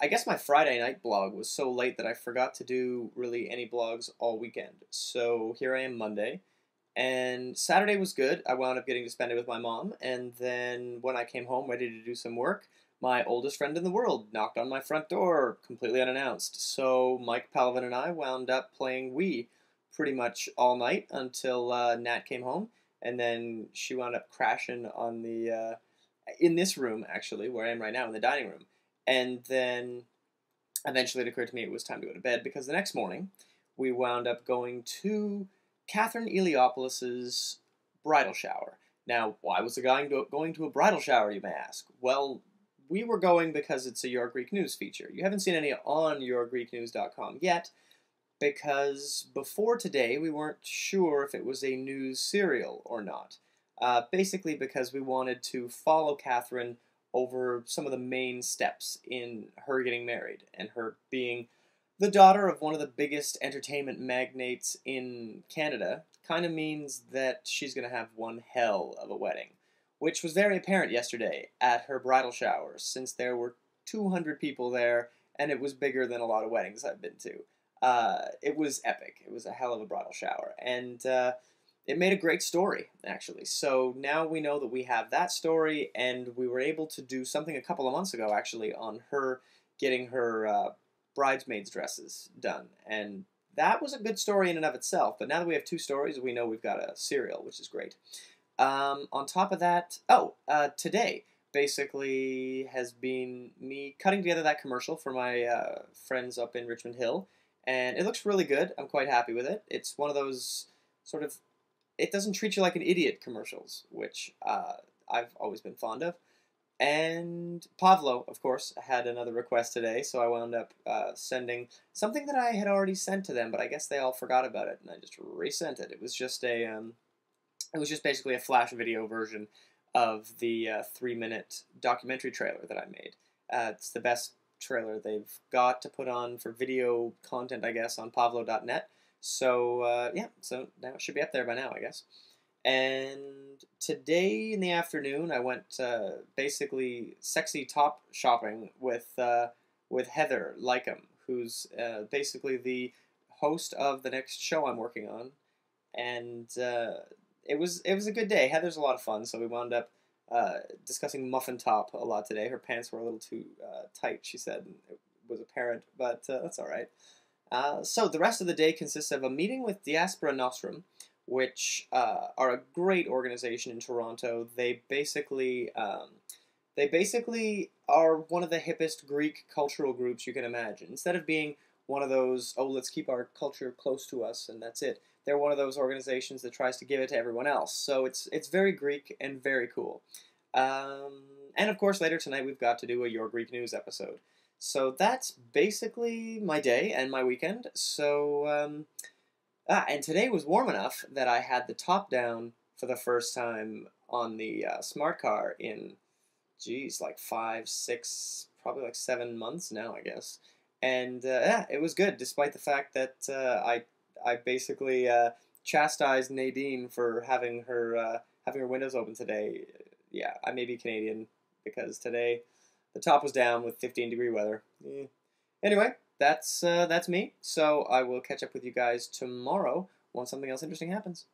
I guess my Friday night blog was so late that I forgot to do really any blogs all weekend. So here I am Monday, and Saturday was good. I wound up getting to spend it with my mom, and then when I came home ready to do some work, my oldest friend in the world knocked on my front door completely unannounced. So Mike Palvin and I wound up playing Wii pretty much all night until Nat came home, and then she wound up crashing on the in this room actually, where I am right now in the dining room. And then eventually it occurred to me it was time to go to bed because the next morning we wound up going to Catherine Eliopoulos' bridal shower. Now, why was the guy going to a bridal shower, you may ask? Well, we were going because it's a Your Greek News feature. You haven't seen any on yourgreeknews.com yet, because before today we weren't sure if it was a news serial or not. Basically because we wanted to follow Catherine over some of the main steps in her getting married, and her being the daughter of one of the biggest entertainment magnates in Canada kind of means that she's going to have one hell of a wedding, which was very apparent yesterday at her bridal shower, since there were 200 people there, and it was bigger than a lot of weddings I've been to. It was epic. It was a hell of a bridal shower, and it made a great story, actually. So now we know that we have that story, and we were able to do something a couple of months ago, actually, on her getting her bridesmaids' dresses done. And that was a good story in and of itself. But now that we have two stories, we know we've got a serial, which is great. On top of that, today basically has been me cutting together that commercial for my friends up in Richmond Hill. And it looks really good. I'm quite happy with it. It's one of those sort of it doesn't treat you like an idiot commercials, which I've always been fond of. And Pavlo, of course, had another request today, so I wound up sending something that I had already sent to them, but I guess they all forgot about it, and I just resent it. It was just basically a flash video version of the 3-minute documentary trailer that I made. It's the best trailer they've got to put on for video content, I guess, on Pavlo.net. So, yeah, so now it should be up there by now, I guess. And today in the afternoon, I went basically sexy top shopping with Heather Lycum, who's basically the host of the next show I'm working on. And it was a good day. Heather's a lot of fun, so we wound up discussing Muffintop a lot today. Her pants were a little too tight, she said, and it was apparent, but that's all right. So the rest of the day consists of a meeting with Diaspora Nostrum, which are a great organization in Toronto. They basically are one of the hippest Greek cultural groups you can imagine. Instead of being one of those, oh, let's keep our culture close to us and that's it, they're one of those organizations that tries to give it to everyone else. So it's very Greek and very cool. And of course, later tonight we've got to do a Your Greek News episode. So that's basically my day and my weekend. So, and today was warm enough that I had the top down for the first time on the smart car in, geez, like 5, 6, probably like 7 months now, I guess. And yeah, it was good, despite the fact that I basically chastised Nadine for having her windows open today. Yeah, I may be Canadian because today the top was down with 15-degree weather. Anyway, that's me. So I will catch up with you guys tomorrow once something else interesting happens.